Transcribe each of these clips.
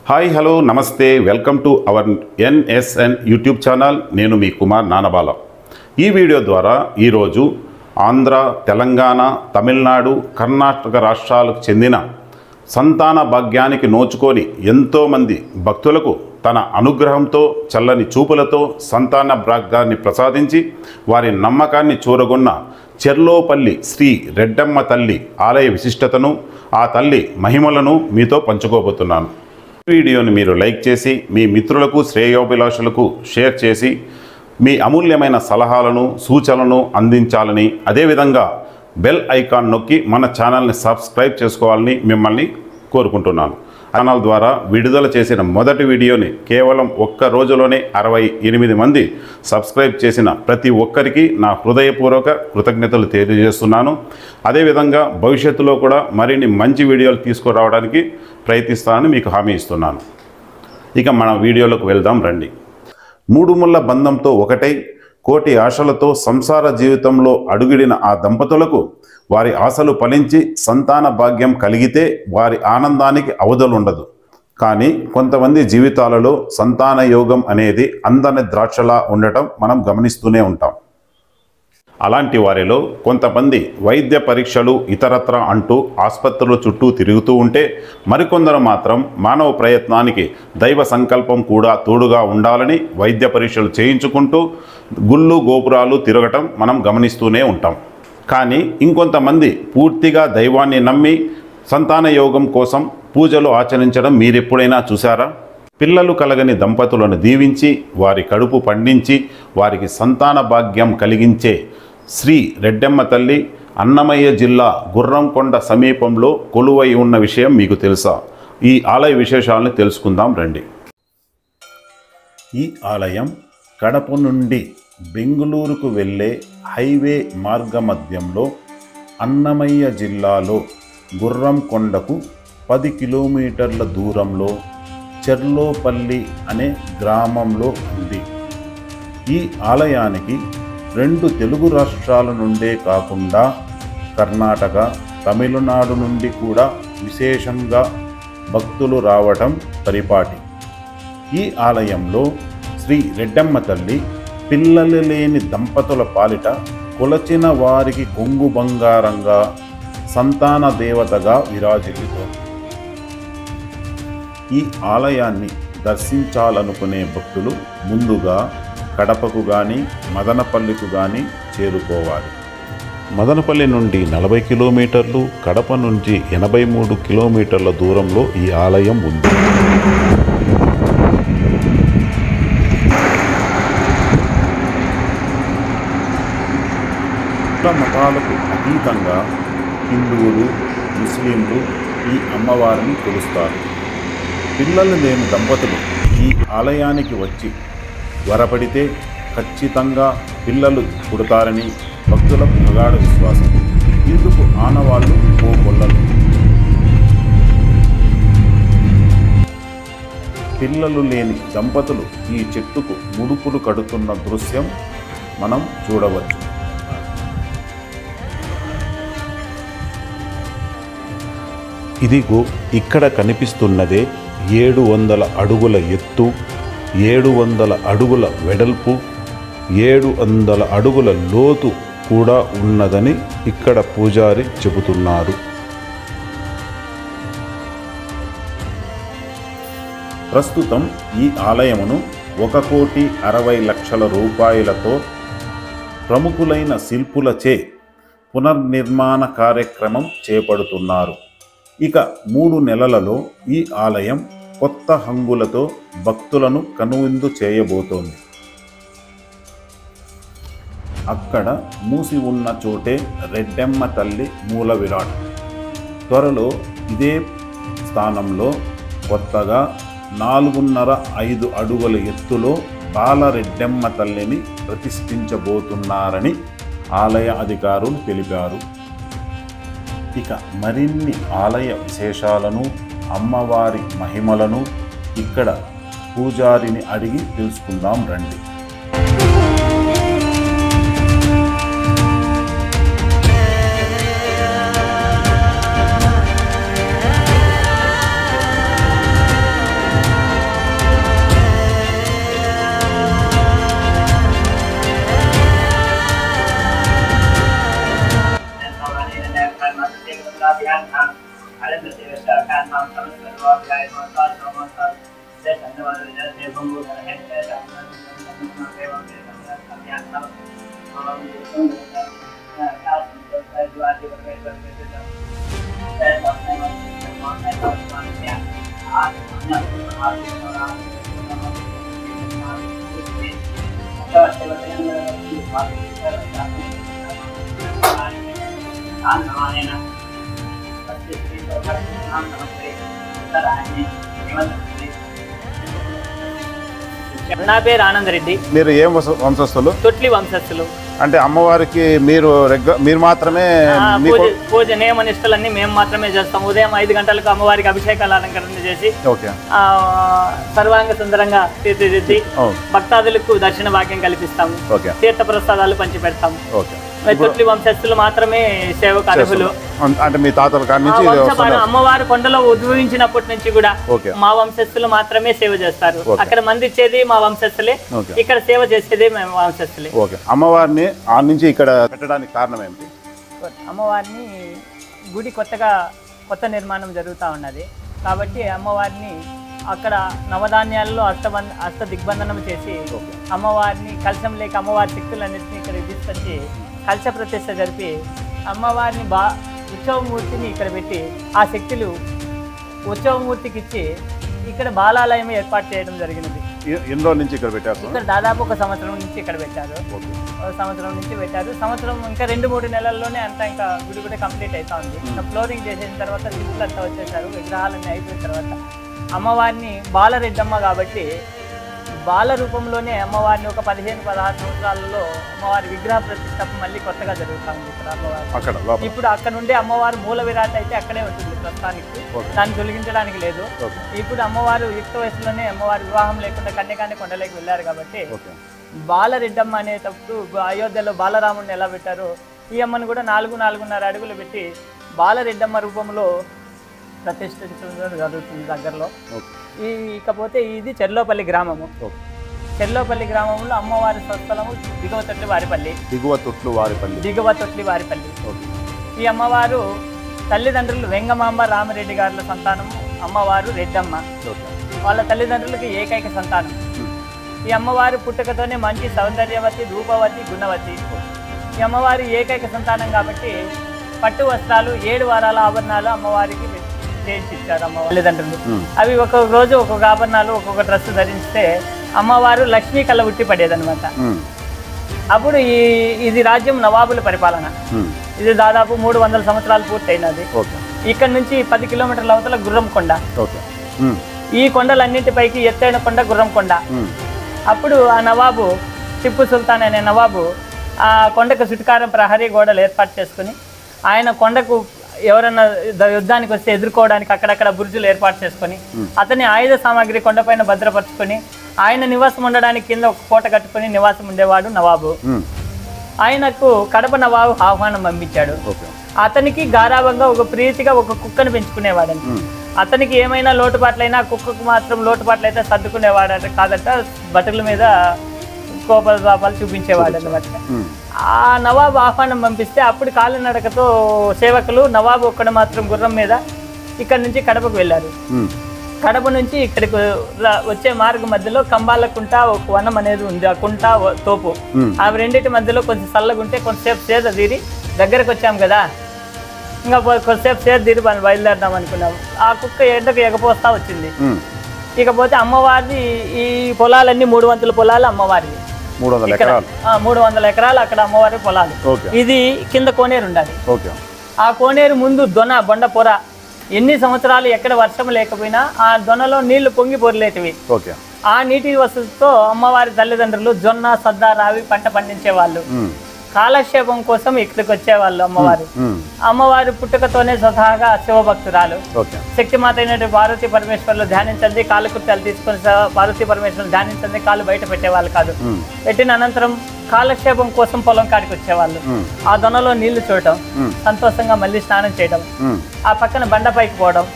Hi hello నమస్తే welcome to our NSN YouTube channel. నేను మీ కుమార్ నానబాల. ఈ వీడియో ద్వారా ఈరోజు ఆంధ్ర, తెలంగాణ, తమిళనాడు, కర్ణాటక రాష్ట్రాలకు చెందిన సంతాన భాగ్యానికి నోచుకొని ఎంతోమంది భక్తులకు తన అనుగ్రహంతో చల్లని చూపులతో సంతాన భాగ్యాన్ని ప్రసాదించి వారి నమ్మకాన్ని చూరగొన్న చెర్లోపల్లి శ్రీ రెడ్డమ్మ తల్లి ఆలయ విశిష్టతను, ఆ తల్లి మహిమలను మీతో పంచుకోబోతున్నాను. వీడియోని మీరు లైక్ చేసి మీ మిత్రులకు, శ్రేయోభిలాషులకు షేర్ చేసి మీ అమూల్యమైన సలహాలను, సూచనలను అందించాలని, అదేవిధంగా బెల్ ఐకాన్ నొక్కి మన ఛానల్ని సబ్స్క్రైబ్ చేసుకోవాలని మిమ్మల్ని కోరుకుంటున్నాను. ఛానల్ ద్వారా విడుదల చేసిన మొదటి వీడియోని కేవలం ఒక్క రోజులోనే 68 మంది సబ్స్క్రైబ్ చేసిన ప్రతి ఒక్కరికి నా హృదయపూర్వక కృతజ్ఞతలు తెలియజేస్తున్నాను. అదేవిధంగా భవిష్యత్తులో కూడా మరిన్ని మంచి వీడియోలు తీసుకురావడానికి ప్రయత్నిస్తానని మీకు హామీ ఇస్తున్నాను. ఇక మన వీడియోలోకి వెళ్దాం రండి. మూడు ముళ్ళ బంధంతో ఒకటై కోటి ఆశలతో సంసార జీవితంలో అడుగిడిన ఆ దంపతులకు వారి ఆశలు ఫలించి సంతాన భాగ్యం కలిగితే వారి ఆనందానికి అవధులుండదు. కానీ కొంతమంది జీవితాలలో సంతాన యోగం అనేది అందని ద్రాక్షలా ఉండటం మనం గమనిస్తూనే ఉంటాం. అలాంటి వారిలో కొంతమంది వైద్య పరీక్షలు ఇతరత్ర అంటూ ఆసుపత్రుల చుట్టూ తిరుగుతూ ఉంటే, మరికొందరు మాత్రం మానవ ప్రయత్నానికి దైవ సంకల్పం కూడా తోడుగా ఉండాలని వైద్య పరీక్షలు చేయించుకుంటూ గుళ్ళు గోపురాలు తిరగటం మనం గమనిస్తూనే ఉంటాం. కానీ ఇంకొంతమంది పూర్తిగా దైవాన్ని నమ్మి సంతాన యోగం కోసం పూజలు ఆచరించడం మీరెప్పుడైనా చూసారా? పిల్లలు కలగని దంపతులను దీవించి వారి కడుపు పండించి వారికి సంతాన భాగ్యం కలిగించే శ్రీ రెడ్డమ్మ తల్లి అన్నమయ్య జిల్లా గుర్రంకొండ సమీపంలో కొలువై ఉన్న విషయం మీకు తెలుసా? ఈ ఆలయ విశేషాలను తెలుసుకుందాం రండి. ఈ ఆలయం కడప నుండి బెంగుళూరుకు వెళ్ళే హైవే మార్గమధ్యంలో అన్నమయ్య జిల్లాలో గుర్రంకొండకు 10 కిలోమీటర్ల దూరంలో చెర్లోపల్లి అనే గ్రామంలో ఉంది. ఈ ఆలయానికి 2 తెలుగు రాష్ట్రాల నుండే కాకుండా కర్ణాటక, తమిళనాడు నుండి కూడా విశేషంగా భక్తులు రావటం పరిపాటి. ఈ ఆలయంలో శ్రీ రెడ్డమ్మ తల్లి పిల్లలు లేని దంపతుల పాలిట కొలచిన వారికి కొంగు బంగారంగా సంతాన దేవతగా విరాజిల్లుతోంది. ఈ ఆలయాన్ని దర్శించాలనుకునే భక్తులు ముందుగా కడపకు కానీ మదనపల్లికు కానీ చేరుకోవాలి. మదనపల్లి నుండి 40 కిలోమీటర్లు, కడప నుంచి 83 కిలోమీటర్ల దూరంలో ఈ ఆలయం ఉంది. మతాలకు అతీతంగా హిందువులు, ముస్లింలు ఈ అమ్మవారిని కొలుస్తారు. పిల్లలు లేని దంపతులు ఈ ఆలయానికి వచ్చి వరపడితే ఖచ్చితంగా పిల్లలు పుడతారని భక్తుల ప్రగాఢ విశ్వాసం. ఇందుకు ఆనవాళ్ళు కోకొల్లలు. పిల్లలు లేని దంపతులు ఈ చెట్టుకు ముడుపులు కడుతున్న దృశ్యం మనం చూడవచ్చు. ఇదిగో ఇక్కడ కనిపిస్తున్నదే 700 అడుగుల ఎత్తు, 700 అడుగుల వెడల్పు, 700 అడుగుల లోతు కూడా ఉన్నదని ఇక్కడ పూజారి చెబుతున్నారు. ప్రస్తుతం ఈ ఆలయమును 1,60,00,000 రూపాయలతో ప్రముఖులైన శిల్పులచే పునర్నిర్మాణ కార్యక్రమం చేపడుతున్నారు. ఇక 3 నెలలలో ఈ ఆలయం కొత్త హంగులతో భక్తులను కనువిందు చేయబోతోంది. అక్కడ మూసి ఉన్న చోటే రెడ్డమ్మ తల్లి మూల విరాట్. త్వరలో ఇదే స్థానంలో కొత్తగా 4.5 అడుగుల ఎత్తులో బాలరెడ్డమ్మ తల్లిని ప్రతిష్ఠించబోతున్నారని ఆలయ అధికారులు తెలిపారు. ఇక మరిన్ని ఆలయ విశేషాలను, అమ్మవారి మహిమలను ఇక్కడ పూజారిని అడిగి తెలుసుకుందాం రండి. నా పేరు ఆనంద్ రెడ్డి. మీరు ఏం వంశస్థులు? తొట్లి వంశస్థులు. అంటే అమ్మవారికి మీరు మాత్రమే పూజ నియమ నిష్టలన్నీ మేము మాత్రమే చేస్తాం. ఉదయం 5 గంటలకు అమ్మవారికి అభిషేకాలు అలంకరణ చేసి సర్వాంగ సుందరంగా తీర్చిదిద్ది భక్తాదులకు దర్శన భాగ్యం కల్పిస్తాము. తీర్థ ప్రసాదాలు పంచి పెడతాము. తొట్లి వంశస్థులు మాత్రమే సేవకు అర్హులు. అంటే మీ తాతల కాడి నుంచి అమ్మవారు కొండలో ఉద్భవించినప్పటి నుంచి కూడా మా వంశస్థులు మాత్రమే సేవ చేస్తారు. అక్కడ మంది ఇచ్చేది మా వంశస్థులే, ఇక్కడ సేవ చేసేది మేము వంశస్థులే. అమ్మవారిని ఆ నుంచి ఇక్కడ పెట్టడానికి కారణం ఏమిటి? అమ్మవారిని గుడి కొత్త నిర్మాణం జరుగుతూ ఉన్నది కాబట్టి అమ్మవారిని అక్కడ నవధాన్యాలలో అష్ట దిగ్బంధనం చేసి అమ్మవారిని కలశం లేక అమ్మవారి శక్తులన్నింటినీ ఇక్కడ తీసుకొచ్చి కలశ ప్రతిష్ఠ జరిపి అమ్మవారిని ఉత్సవమూర్తిని ఇక్కడ పెట్టి ఆ శక్తులు ఉత్సవమూర్తికి ఇచ్చి ఇక్కడ బాలాలయం ఏర్పాటు చేయడం జరిగినది. ఎన్ని రోజుల నుంచి ఇక్కడ పెట్టారు? ఇక్కడ దాదాపు 1 సంవత్సరం నుంచి ఇక్కడ పెట్టారు. 1 సంవత్సరం నుంచి పెట్టారు. సంవత్సరం ఇంకా 2-3 నెలల్లోనే అంతా ఇంకా గుడి కూడా కంప్లీట్ అవుతా ఉంది. ఫ్లోరింగ్ చేసిన తర్వాత లిఫ్ట్లు అంతా వచ్చేసారు. విగ్రహాలన్నీ అయిపోయిన తర్వాత అమ్మవారిని బాలరెడ్డమ్మ కాబట్టి బాల రూపంలోనే అమ్మవారిని ఒక 15-16 సంవత్సరాలలో అమ్మవారి విగ్రహ ప్రతిష్ట మళ్ళీ కొత్తగా జరుగుతూ ఉంది ఇక్కడ అమ్మవారు. ఇప్పుడు అక్కడ నుండి అమ్మవారు మూల విరాట్ అయితే అక్కడే ఉంటుంది ప్రస్తుతానికి, దాన్ని తొలగించడానికి లేదు. ఇప్పుడు అమ్మవారు యుక్త వయసులోనే అమ్మవారి వివాహం లేకుండా కన్యకాన్ని కొండలోకి వెళ్ళారు కాబట్టి బాలరెడ్డమ్మ అనేటప్పుడు అయోధ్యలో బాలరాముడిని ఎలా పెట్టారో ఈ అమ్మను కూడా 4-4.5 అడుగులు పెట్టి బాలరెడ్డమ్మ రూపంలో ప్రతిష్ఠించడం జరుగుతుంది దగ్గరలో. ఇకపోతే ఇది చెర్లోపల్లి గ్రామము. చెర్లోపల్లి గ్రామంలో అమ్మవారి స్వస్థలము దిగువ తొట్లి వారిపల్లి. ఈ అమ్మవారు తల్లిదండ్రులు వెంగమాంబ రామరెడ్డి గారుల సంతానము, అమ్మవారు రెడ్డమ్మ. వాళ్ళ తల్లిదండ్రులకి ఏకైక సంతానం. ఈ అమ్మవారు పుట్టుకతోనే మంచి సౌందర్యవతి, రూపవతి, గుణవతి. ఈ అమ్మవారి ఏకైక సంతానం కాబట్టి పట్టు వస్త్రాలు 7 వారాల ఆభరణాలు అమ్మవారికి చేయించారు అమ్మ తల్లిదండ్రులు. అవి ఒక్కొక్క రోజు ఒక్కొక్క ఆభరణాలు ఒక్కొక్క డ్రెస్ ధరిస్తే అమ్మవారు లక్ష్మీ కళ ఉట్టి పడేదనమాట. అప్పుడు ఇది రాజ్యం నవాబుల పరిపాలన. ఇది దాదాపు 300 సంవత్సరాలు పూర్తయినది. ఇక్కడ నుంచి 10 కిలోమీటర్ల అవతల గుర్రం కొండ. ఈ కొండలన్నింటిపైకి ఎత్తైన కొండ గుర్రం కొండ. అప్పుడు ఆ నవాబు టిప్పు సుల్తాన్ అనే నవాబు ఆ కొండకు చుట్టుకారం ప్రహరీ గోడలు ఏర్పాటు చేసుకుని ఆయన కొండకు ఎవరన్నా యుద్ధానికి వస్తే ఎదుర్కోవడానికి అక్కడక్కడ బుర్జులు ఏర్పాటు చేసుకొని అతని ఆయుధ సామాగ్రి కొండపైన భద్రపరుచుకొని ఆయన నివాసం ఉండడానికి కింద ఒక కోట కట్టుకుని నివాసం ఉండేవాడు నవాబు. ఆయనకు కడప నవాబు ఆహ్వానం పంపించాడు. అతనికి గారాభంగా ఒక ప్రీతిగా ఒక కుక్కను పెంచుకునేవాడని. అతనికి ఏమైనా లోటుపాట్లైనా కుక్కకు మాత్రం లోటుపాట్లు అయితే సర్దుకునేవాడు కాదట. బతుకుల మీద కోపాలు చూపించేవాడు అనమాట. ఆ నవాబు ఆహ్వానం పంపిస్తే అప్పుడు కాలినడకతో సేవకులు నవాబు ఒక్కడ మాత్రం గుర్రం మీద ఇక్కడ నుంచి కడపకు వెళ్ళారు. కడప నుంచి ఇక్కడికి వచ్చే మార్గం మధ్యలో కంబాల కుంట ఒక వనం అనేది ఉంది. ఆ కుంట తోపు అవి రెండింటి మధ్యలో కొంచెం చల్లగుంటే కొంతసేపు సేద తీరి దగ్గరకు వచ్చాం కదా, ఇంకా కొంతసేపు సేద తీరి బయలుదేరదాం అనుకున్నాం. ఆ కుక్క ఎండకు ఎగపోస్తా వచ్చింది. ఇకపోతే అమ్మవారిది ఈ పొలాలన్నీ 300 పొలాలు అమ్మవారిది. 300 ఎకరాలు అక్కడ అమ్మవారి పొలాలు. ఇది కింద కోనేరు ఉండాలి. ఆ కోనేరు ముందు బొండ పొర. ఎన్ని సంవత్సరాలు ఎక్కడ వర్షం లేకపోయినా ఆ దొనలో నీళ్లు పొంగి పొరలేటివి. ఆ నీటి వసతితో అమ్మవారి తల్లిదండ్రులు జొన్న, సద్ద, రావి పంట పండించేవాళ్ళు. కాలక్షేపం కోసం ఇక్కడికి వచ్చేవాళ్ళు అమ్మవారు. అమ్మవారి పుట్టుకతోనే స్వతహాగా శివభక్తురాలు. శక్తిమాత అయినటువంటి పార్వతీ పరమేశ్వర్లు ధ్యానించండి, కాలు కుర్తాలు తీసుకొని పార్వతీ పరమేశ్వర్లు ధ్యానించండి, కాలు బయట పెట్టేవాళ్ళు కాదు. పెట్టిన అనంతరం కాలక్షేపం కోసం పొలం కాడికి వచ్చేవాళ్ళు. ఆ దొనలో నీళ్లు చూడటం, సంతోషంగా మళ్ళీ స్నానం చేయడం, ఆ పక్కన బండపైకి పోవడం,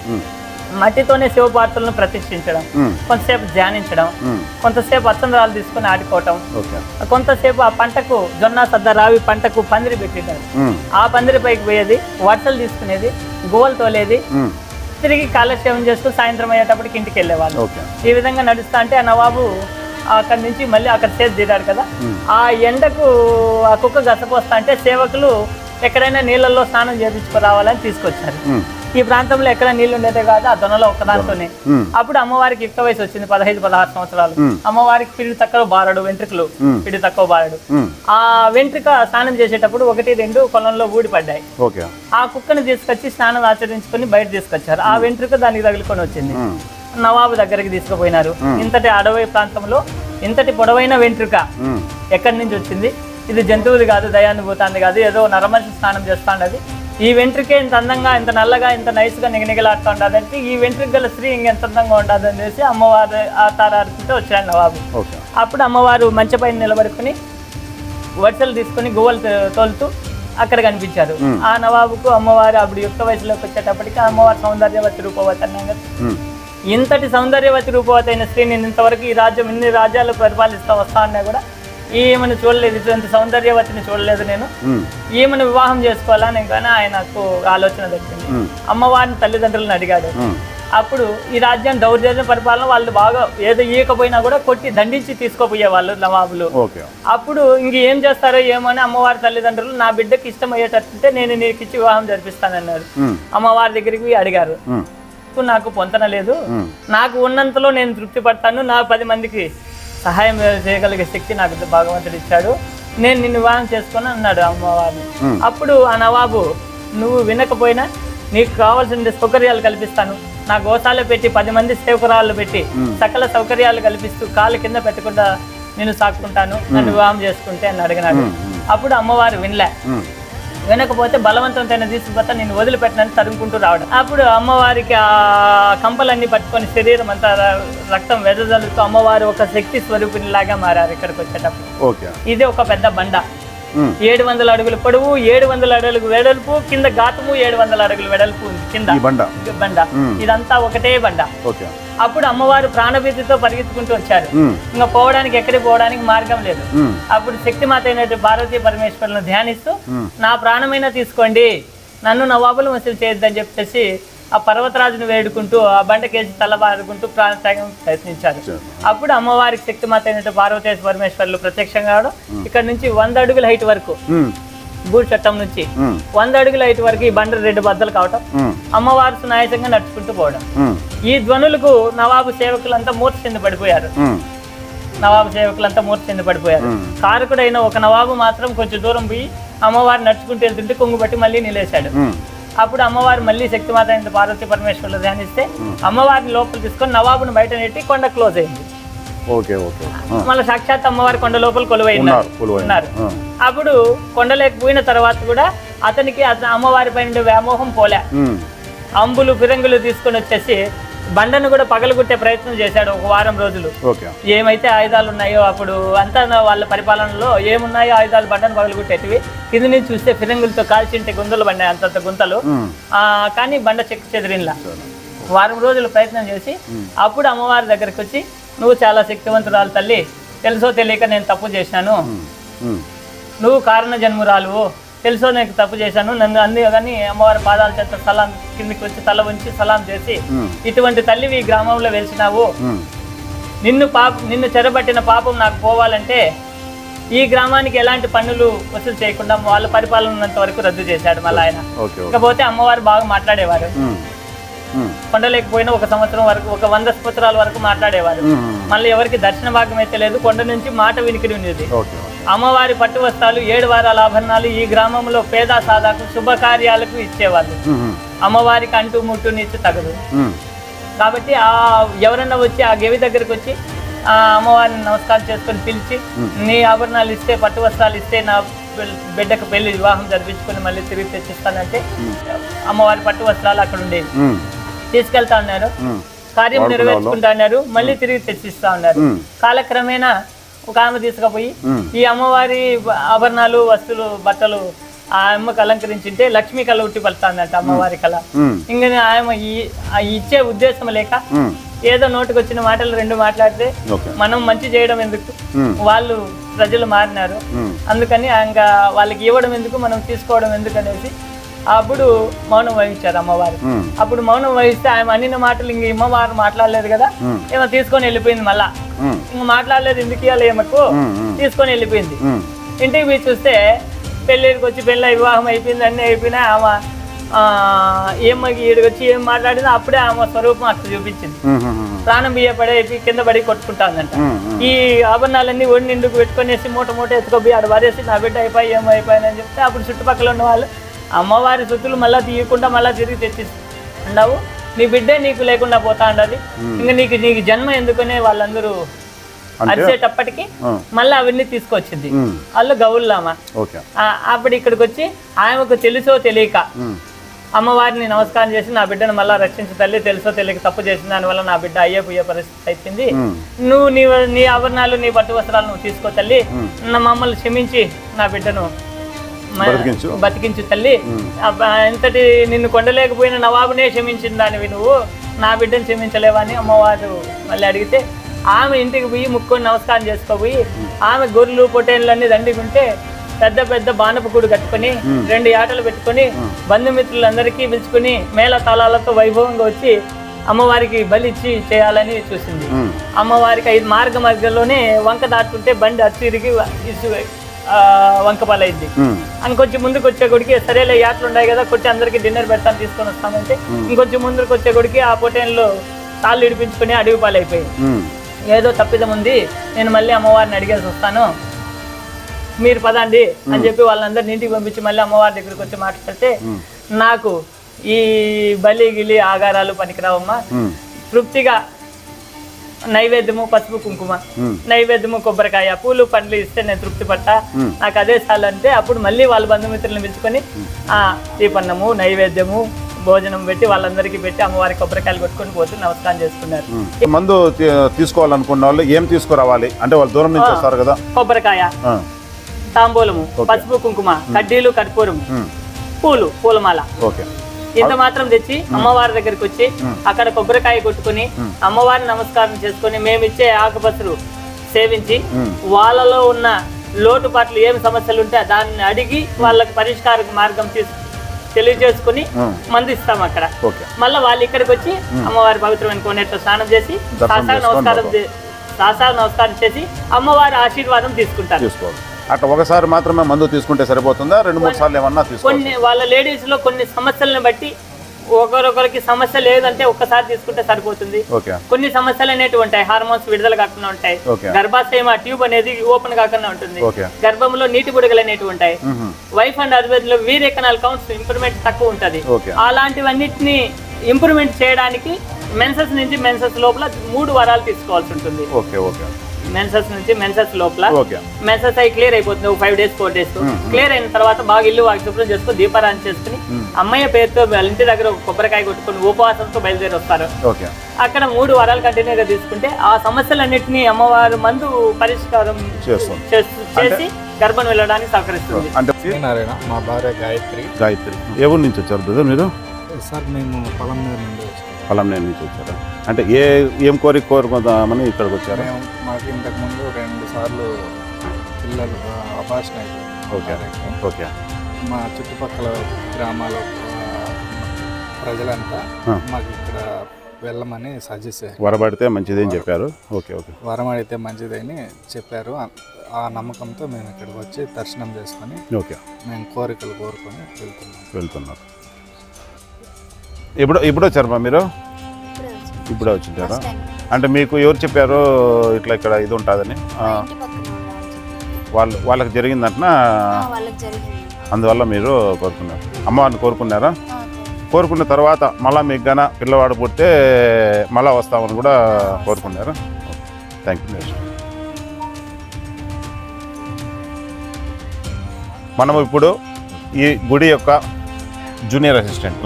మట్టితోనే శివపార్వతులను ప్రతిష్ఠించడం, కొంతసేపు ధ్యానించడం, కొంతసేపు అచ్చంద్రాలు తీసుకుని ఆడుకోవటం, కొంతసేపు ఆ పంటకు జొన్న, సద్ద, రావి పంటకు పందిరి పెట్టినారు. ఆ పందిరి పైకి పోయేది, వర్షాలు తీసుకునేది, గోవలు తోలేది, తిరిగి కాలక్షేపం చేస్తూ సాయంత్రం అయ్యేటప్పటికి ఇంటికి వెళ్ళేవాళ్ళు. ఓకే. ఈ విధంగా నడుస్తా అంటే ఆ నవాబు అక్కడి నుంచి మళ్ళీ అక్కడ సేద తీరాడు కదా, ఆ ఎండకు ఆ కుక్క గసపోస్తా అంటే సేవకులు ఎక్కడైనా నీళ్ళల్లో స్నానం చేయించుకురావాలని తీసుకొచ్చారు. ఈ ప్రాంతంలో ఎక్కడ నీళ్లు ఉండేదే కాదు, ఆ దొనలో ఒక్కదాంతోనే. అప్పుడు అమ్మవారికి యుక్త వయసు వచ్చింది, 15-16 సంవత్సరాలు. అమ్మవారికి పిడి తక్కువ బారడు, వెంట్రుకలు పిడి తక్కువ బారడు. ఆ వెంట్రుక స్నానం చేసేటప్పుడు 1-2 కొలంలో ఊడిపడ్డాయి. ఆ కుక్కను తీసుకొచ్చి స్నానం ఆచరించుకొని బయట తీసుకొచ్చారు. ఆ వెంట్రుక దానికి తగులుకొని వచ్చింది. నవాబు దగ్గరికి తీసుకుపోయినారు. ఇంతటి అడవి ప్రాంతంలో ఇంతటి పొడవైన వెంట్రుక ఎక్కడి నుంచి వచ్చింది? ఇది జంతువుది కాదు, దయానుభూతాన్ని కాదు, ఏదో నరమనిషి స్నానం చేస్తాండది. ఈ వెంట్రుకే ఇంత అందంగా, ఇంత నల్లగా, ఇంత నైస్గా నిగనిగలాడుతూ ఉండదంటే ఈ వెంట్రుక గల స్త్రీ ఇంకెంత అందంగా ఉండదు అనేసి అమ్మవారు ఆతారాడుతుంటే వచ్చాడు నవాబు. అప్పుడు అమ్మవారు మంచి పైన నిలబడుకుని వరుసలు తీసుకుని గువ్వలు తోలుతూ అక్కడ కనిపించారు. ఆ నవాబుకు అమ్మవారు అప్పుడు యుక్త వయసులోకి వచ్చేటప్పటికి అమ్మవారు సౌందర్యవతి రూపవతి అన్నాం కదా. ఇంతటి సౌందర్యవతి రూపవతి అయిన స్త్రీ నేను ఇంతవరకు ఈ రాజ్యం ఇన్ని రాజ్యాలు పరిపాలిస్తూ వస్తా అన్నా కూడా ఈమెను చూడలేదు, ఇటువంటి సౌందర్యవతిని చూడలేదు నేను, ఈమెను వివాహం చేసుకోవాలని కానీ ఆయనకు ఆలోచన దక్కింది. అమ్మవారిని తల్లిదండ్రులను అడిగాడు. అప్పుడు ఈ రాజ్యం దౌర్జన్య పరిపాలన వాళ్ళు బాగా ఏదో ఈయకపోయినా కూడా కొట్టి దండించి తీసుకోపోయే వాళ్ళు నవాబులు. అప్పుడు ఇంక ఏం చేస్తారో ఏమో అని అమ్మవారి తల్లిదండ్రులు నా బిడ్డకి ఇష్టం అయ్యేటట్టుంటే నేను నీకు ఇచ్చి వివాహం జరిపిస్తానన్నారు. అమ్మవారి దగ్గరికి అడిగారు. నాకు పొంతన లేదు, నాకు ఉన్నంతలో నేను తృప్తి పడతాను, నా 10 మందికి సహాయం చేయగలిగే శక్తి నాకు భగవంతుడు ఇచ్చాడు, నేను నిన్ను వివాహం చేసుకుని అన్నాడు అమ్మవారిని. అప్పుడు ఆ నవాబు నువ్వు వినకపోయినా నీకు కావాల్సిన సౌకర్యాలు కల్పిస్తాను, నా గోశాల పెట్టి 10 మంది సేవకురాళ్ళు పెట్టి సకల సౌకర్యాలు కల్పిస్తూ కాలు కింద పెట్టకుండా నేను సాక్కుంటాను, నన్ను వివాహం చేసుకుంటే అని అడిగినాడు. అప్పుడు అమ్మవారు వినకపోతే బలవంతంతో తీసుకుపోతా నేను వదిలిపెట్టినని తరుముకుంటూ రావడం. అప్పుడు అమ్మవారికి ఆ కంపలన్నీ పట్టుకొని శరీరం అంతా రక్తం వెదజల్లుతూ అమ్మవారు ఒక శక్తి స్వరూపిణి లాగా మారారు ఇక్కడికి వచ్చేటప్పుడు. ఇది ఒక పెద్ద బండ, 700 అడుగులు పొడవు, 700 అడుగులు వెడల్పు, కింద ఘాతము 700 అడుగులు వెడల్పు కింద బండ. ఇదంతా ఒకటే బండ. అప్పుడు అమ్మవారు ప్రాణభీతితో పరిగెత్తుకుంటూ వచ్చారు. ఇంకా పోవడానికి ఎక్కడికి పోవడానికి మార్గం లేదు. అప్పుడు శక్తిమాత అయినట్టు పార్వతీ పరమేశ్వరులను ధ్యానిస్తూ నా ప్రాణమైనా తీసుకోండి, నన్ను నవాబులు వసూలు చేయొద్దని చెప్పేసి ఆ పర్వతరాజును వేడుకుంటూ ఆ బండకేసి తలబారుకుంటూ ప్రాణత్యాగం ప్రయత్నించారు. అప్పుడు అమ్మవారికి శక్తిమాత అయినట్టు పార్వతీ పరమేశ్వరులు ప్రత్యక్షంగా కావడం, ఇక్కడ నుంచి 100 అడుగుల హైట్ వరకు గూడు చట్టం నుంచి 100 అడుగుల హైట్ వరకు ఈ బండ 2 బద్దలు కావటం, అమ్మవారు సునాయాసంగా నడుచుకుంటూ పోవడం. ఈ ధ్వనులకు నవాబు సేవకులంతా మూర్ఛ చెంది పడిపోయారు. కారకుడైన ఒక నవాబు మాత్రం కొంచెం దూరం పోయి అమ్మవారు నడుచుకుంటూ వెళ్తుంటే కొంగు బట్టి మళ్ళీ నిలేశాడు. అప్పుడు అమ్మవారు మళ్ళీ శక్తిమాత అయిన పార్వతీ పరమేశ్వరులు ధ్యానిస్తే అమ్మవారిని లోపల తీసుకొని నవాబును బయట నెట్టి కొండ క్లోజ్ అయింది. మళ్ళీ సాక్షాత్ అమ్మవారి కొండ లోపల కొలువై ఉన్నారు. అప్పుడు కొండలేకి పోయిన తర్వాత కూడా అతనికి అమ్మవారి పైన వ్యామోహం పోలే. అంబులు ఫిరంగులు తీసుకొని వచ్చేసి బండను కూడా పగలగొట్టే ప్రయత్నం చేశాడు 1 వారం రోజులు. ఏమైతే ఆయుధాలు ఉన్నాయో అప్పుడు అంతా వాళ్ళ పరిపాలనలో ఏమున్నాయో ఆయుధాలు బండను పగలగొట్టేటివి, కింద నుంచి చూస్తే ఫిరంగులతో కాల్చింటే గుంతలు పడినాయి, అంతంత గుంతలు. కానీ బండ చెదిరిన్లా. 1 వారం రోజులు ప్రయత్నం చేసి అప్పుడు అమ్మవారి దగ్గరికి వచ్చి నువ్వు చాలా శక్తివంతురాలు తల్లి, తెలుసో తెలియక నేను తప్పు చేశాను, నువ్వు కారణ జన్మురాలు, తెలుసో నేను తప్పు చేశాను, నన్ను అన్ని కానీ అమ్మవారి పాదాల చేత సలాం కిందికి వచ్చి తల ఉంచి సలాం చేసి ఇటువంటి తల్లివి ఈ గ్రామంలో వెలిసినావు, నిన్ను చెరబట్టిన పాపం నాకు పోవాలంటే ఈ గ్రామానికి ఎలాంటి పన్నులు వసూలు చేయకుండా వాళ్ళ పరిపాలన ఉన్నంత వరకు రద్దు చేశాడు మళ్ళీ ఆయన. ఇకపోతే అమ్మవారు బాగా మాట్లాడేవారు, కొండలేకపోయినా 1 సంవత్సరం వరకు 100 సంవత్సరాల వరకు మాట్లాడేవారు. మళ్ళీ ఎవరికి దర్శన భాగ్యం అయితే లేదు, కొండ నుంచి మాట వినికిడి ఉండేది. అమ్మవారి పట్టు వస్త్రాలు 7 వారాల ఆభరణాలు ఈ గ్రామంలో పేద సాదాకు శుభకార్యాలకు ఇచ్చేవాళ్ళు. అమ్మవారికి అంటూ ముట్టు నీచు తగదు కాబట్టి ఎవరన్నా వచ్చి ఆ గెవి దగ్గరికి వచ్చి ఆ అమ్మవారిని నమస్కారం చేసుకొని పిలిచి నీ ఆభరణాలు ఇస్తే, పట్టు వస్త్రాలు ఇస్తే నా బిడ్డకు పెళ్లి వివాహం జరిపించుకొని మళ్ళీ తిరిగి తెచ్చిస్తానంటే అమ్మవారి పట్టు వస్త్రాలు అక్కడ ఉండేవి. తీసుకెళ్తా ఉన్నారు, కార్యం నెరవేర్చుకుంటా ఉన్నారు, మళ్ళీ తిరిగి తెచ్చిస్తా ఉన్నారు. కాలక్రమేణా ఒక ఆమె తీసుకుపోయి ఈ అమ్మవారి ఆభరణాలు వస్తువులు బట్టలు ఆ అమ్మకు అలంకరించింటే లక్ష్మీ కళ ఉట్టి పలుతాందంట అమ్మవారి కళ. ఇంకా ఆమె ఇచ్చే ఉద్దేశం లేక ఏదో నోటికి వచ్చిన మాటలు 2 మాట్లాడితే మనం మంచి చేయడం ఎందుకు, వాళ్ళు ప్రజలు మారినారు, అందుకని ఇంకా వాళ్ళకి ఇవ్వడం ఎందుకు, మనం తీసుకోవడం ఎందుకు అనేసి అప్పుడు మౌనం వహించారు అమ్మవారు. అప్పుడు మౌనం వహిస్తే ఆమె అన్నిన మాటలు ఇంక అమ్మవారు మాట్లాడలేదు కదా, ఏమో తీసుకొని వెళ్ళిపోయింది. మళ్ళా ఇంక మాట్లాడలేదు, ఎందుకు ఇవ్వాలి ఏమకు తీసుకొని వెళ్ళిపోయింది. ఇంటికి పోయి చూస్తే పెళ్ళికి వచ్చి పెళ్ళి వివాహం అయిపోయింది, అన్నీ అయిపోయినా ఆమె ఏమ్మకి ఈడికి వచ్చి ఏం మాట్లాడిందో అప్పుడే ఆమె స్వరూపం అక్కడ చూపించింది. ప్రాణం బియ్యపడే కింద పడి కొట్టుకుంటాందంట. ఈ ఆభరణాలన్నీ ఒడి నిండుకు పెట్టుకునేసి మూట మూట ఎత్తుకోబోయి ఆడ వారేసి నా బిడ్డ అయిపోయి ఏమైపోయానని చెప్తే అప్పుడు చుట్టుపక్కల ఉన్న వాళ్ళు అమ్మవారి సొత్తులు మళ్ళీ తీయకుండా మళ్ళీ తిరిగి తెచ్చి అన్నావు, నీ బిడ్డే నీకు లేకుండా పోతా ఉండదు, ఇంకా నీకు జన్మ ఎందుకనే వాళ్ళందరూ అరిచేటప్పటికి మళ్ళీ అవన్నీ తీసుకొచ్చింది. వాళ్ళు గౌళ్ళమ్మ. అప్పుడు ఇక్కడికి వచ్చి ఆమెకు తెలుసో తెలియక అమ్మవారిని నమస్కారం చేసి నా బిడ్డను మళ్ళీ రక్షించు తల్లి, తెలుసో తెలియక తప్పు చేసిన దానివల్ల నా బిడ్డ అయ్యే పుయ్యే పరిస్థితి అయిపోయింది, నువ్వు నీ ఆభరణాలు నీ పట్టు వస్త్రాలు నువ్వు తీసుకో తల్లి, మమ్మల్ని క్షమించి నా బిడ్డను బతికించు తల్లి, ఎంతటి నిన్ను కొండలేకపోయిన నవాబునే క్షమించిన దానివి నువ్వు నా బిడ్డను క్షమించలేవా అని అమ్మవారు మళ్ళీ అడిగితే ఆమె ఇంటికి పోయి ముక్కొని నమస్కారం చేసుకోబోయి ఆమె గొర్రెలు పొట్టేళ్ళన్నీ దండికుంటే పెద్ద పెద్ద బాణపు కూడు కట్టుకొని 2 ఆటలు పెట్టుకొని బంధుమిత్రులందరికీ పిలుచుకుని మేళ తాళాలతో వైభవంగా వచ్చి అమ్మవారికి బలి ఇచ్చి చేయాలని చూసింది. అమ్మవారికి 5 మార్గంలోనే వంక దాటుకుంటే బండి అచ్చిరికి వంక పాలైంది అని కొంచెం ముందుకు వచ్చే గుడికి సరేలే యాట్లు ఉన్నాయి కదా కొట్టి అందరికి డిన్నర్ పెడతాను తీసుకొని వస్తామంటే ఇంకొంచెం ముందుకు వచ్చే గుడికి ఆ పొటేన్లో తాళ్ళు ఇడిపించుకుని అడవి పాలైపోయింది. ఏదో తప్పిదం ఉంది, నేను మళ్ళీ అమ్మవారిని అడిగేసి వస్తాను, మీరు పదండి అని చెప్పి వాళ్ళందరిని ఇంటికి పంపించి మళ్ళీ అమ్మవారి దగ్గరికి వచ్చి మాట్లాడితే నాకు ఈ బలి గిలి ఆగారాలు పనికిరావమ్మా, తృప్తిగా నైవేద్యము పసుపు కుంకుమ, నైవేద్యము కొబ్బరికాయ, పూలు పండ్లు ఇస్తే నేను తృప్తి పట్టా, నాకు అదే చాలు అంటే అప్పుడు మళ్ళీ వాళ్ళ బంధుమిత్రులను పిలుచుకొని దీపన్నము నైవేద్యము భోజనం పెట్టి వాళ్ళందరికీ పెట్టి అమ్మవారికి కొబ్బరికాయలు కొట్టుకొని పోతే నమస్కారం చేసుకున్నారు. మందు తీసుకోవాలనుకున్న వాళ్ళు ఏం తీసుకురావాలి అంటే వాళ్ళు దూరం నుంచి వస్తారు కదా, కొబ్బరికాయ, తాంబూలము, పసుపు కుంకుమ, కడ్డీలు, కర్పూరం, పూలమాల, ఇంత మాత్రం తెచ్చి అమ్మవారి దగ్గరికి వచ్చి అక్కడ కొబ్బరికాయ కొట్టుకుని అమ్మవారిని నమస్కారం చేసుకుని మేమిచ్చే ఆకుపత్రులు సేవించి వాళ్ళలో ఉన్న లోటుపాట్లు ఏమి సమస్యలు ఉంటే దాన్ని అడిగి వాళ్ళకి పరిష్కార మార్గం తెలియజేసుకుని మందిస్తాం అక్కడ. మళ్ళీ వాళ్ళు ఇక్కడికి వచ్చి అమ్మవారి పవిత్రమైన కోనేట్లో స్నానం చేసి సాసాల నమస్కారం చేసి అమ్మవారి ఆశీర్వాదం తీసుకుంటారు. అట్లా ఒకసారి మాత్రమే మందు తీసుకుంటే సరిపోతుందా, 2-3 సార్లు ఏమన్నా కొన్ని వాళ్ళ లేడీస్ లో కొన్ని సమస్యలను బట్టి ఒకరొకరికి సమస్య లేదంటే ఒక్కసారి తీసుకుంటే సరిపోతుంది. కొన్ని సమస్యలు అనేవి ఉంటాయి, హార్మోన్స్ విడుదల కాకుండా ఉంటాయి, గర్భాశయం ట్యూబ్ అనేది ఓపెన్ కాకుండా ఉంటుంది, గర్భంలో నీటి బుడగలు అనేవి ఉంటాయి, వైఫ్ అండ్ హస్బెండ్ లో వీరెకనాల్ కౌంట్స్ ఇంప్రూవ్మెంట్ తక్కువ ఉంటది. అలాంటివన్నిటిని ఇంప్రూవ్మెంట్ చేయడానికి మెన్సెస్ నుంచి మెన్సెస్ లోపల 3 వారాలు తీసుకోవాల్సి ఉంటుంది. మెన్సెస్ నుంచి మెన్సెస్ లోపల మెన్సెస్ అయి క్లియర్ అయిపోతుంది 5 days 4 days. క్లియర్ అయిన తర్వాత బాగా ఇల్లు వాకి శుభ్రం చేసుకుని దీపారాధన చేసుకుని అమ్మయ్య పేరుతో వాళ్ళ ఇంటి దగ్గర కొబ్బరికాయ కొట్టుకుని ఉపవాసంతో బయలుదేరి వస్తారు. అక్కడ 3 వారాలు కంటిన్యూగా తీసుకుంటే ఆ సమస్యలన్నింటినీ అమ్మవారు మందు పరిష్కారం చేసి గర్భం వెళ్ళడానికి సహకరిస్తుంది. మా భార్య గాయత్రి. ఏ ఊరు నుంచి వచ్చారు బ్రదర్ మీరు? సార్ మేము పలంనేరు నుండి వచ్చాము. పలంనేరు నుంచి వచ్చారా? అంటే ఏం కోరుకుందామని ఇక్కడికి వచ్చారు? మాకు ఇంతకుముందు 2 సార్లు పిల్లలు అబార్షన్ అయిపోయింది. మా చుట్టుపక్కల గ్రామాల ప్రజలంతా మాకు ఇక్కడ వెళ్ళమని సజెస్ట్ చేశారు. వరబడితే మంచిదని చెప్పారు. వరమడితే మంచిదని చెప్పారు. ఆ నమ్మకంతో మేము ఇక్కడికి వచ్చి దర్శనం చేసుకొని మేము కోరికలు కోరుకొని వెళ్తున్నారు. ఇప్పుడు వచ్చారమ్మా మీరు? ఇప్పుడే వచ్చింటారా? అంటే మీకు ఎవరు చెప్పారు ఇట్లా ఇక్కడ ఇది ఉంటుందని? వాళ్ళకి జరిగిందంటనా? అందువల్ల మీరు కోరుకున్నారు, అమ్మవారిని కోరుకున్నారా? కోరుకున్న తర్వాత మళ్ళీ మీకు గన పిల్లవాడు పుడితే మళ్ళీ వస్తామని కూడా కోరుకున్నారా? Thank you. మనము ఇప్పుడు ఈ గుడి యొక్క జూనియర్ అసిస్టెంట్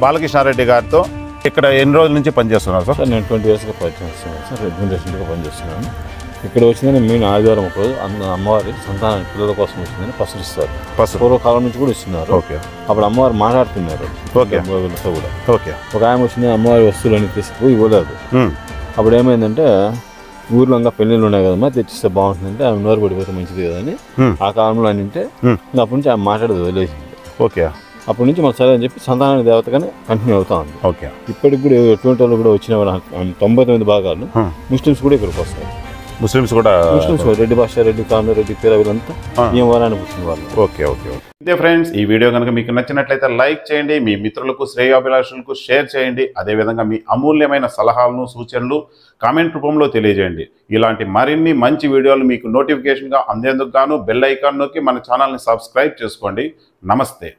బాలకృష్ణారెడ్డి గారితో ఇక్కడ ఎన్ని రోజుల నుంచి పనిచేస్తున్నారు సార్? నేను 20 yearsగా పనిచేస్తున్నాను సార్, అడ్మినిస్ట్రేషన్గా పనిచేస్తున్నాను. ఇక్కడ వచ్చిందని మెయిన్ ఆదివారం ఒక రోజు అమ్మవారి సంతానం పిల్లల కోసం వచ్చిందని పసులు ఇస్తారు. పూర్వకాలం నుంచి కూడా ఇస్తున్నారు. అప్పుడు అమ్మవారు మాట్లాడుతున్నారు వీళ్ళతో కూడా. ఒక ఆమె వచ్చింది, అమ్మవారి వస్తువులన్నీ తీసుకుపోయి ఇవ్వలేదు. అప్పుడు ఏమైందంటే ఊర్లో ఇంకా పెళ్ళిళ్ళు ఉన్నాయి కదమ్మా, తెచ్చిస్తే బాగుంటుందంటే ఆమె నోరు పడిపోతే మంచిది కదా అని ఆ కాలంలో అని అంటే అప్పటి నుంచి ఆమె మాట్లాడదు వదిలేసింది. అప్పటి నుంచి మన సరే అని చెప్పి సంతానానికి దేవతగానే కంటిన్యూ అవుతా ఉంది. ఓకే. ఇప్పటికి కూడా ఎటువంటి వాళ్ళు కూడా వచ్చిన 99 భాగాలు ముస్లిమ్స్ కూడా ఇక్కడికి వస్తారు. ముస్లిమ్స్ కూడా రెడ్డి భాష, రెడ్డి కాను, రెడ్డి పేర వీళ్ళంతా ఈ వారాన్ని పుట్టిన వాళ్ళు. Okay okay okay. ఇదే ఫ్రెండ్స్, ఈ వీడియో కనుక మీకు నచ్చినట్లయితే లైక్ చేయండి, మీ మిత్రులకు శ్రేయాభిలాషులకు షేర్ చేయండి. అదేవిధంగా మీ అమూల్యమైన సలహాలను సూచనలు కామెంట్ రూపంలో తెలియజేయండి. ఇలాంటి మరిన్ని మంచి వీడియోలు మీకు నోటిఫికేషన్గా అందేందుకు గాను బెల్ ఐకాన్ నొక్కి మన ఛానల్ని సబ్స్క్రైబ్ చేసుకోండి. నమస్తే.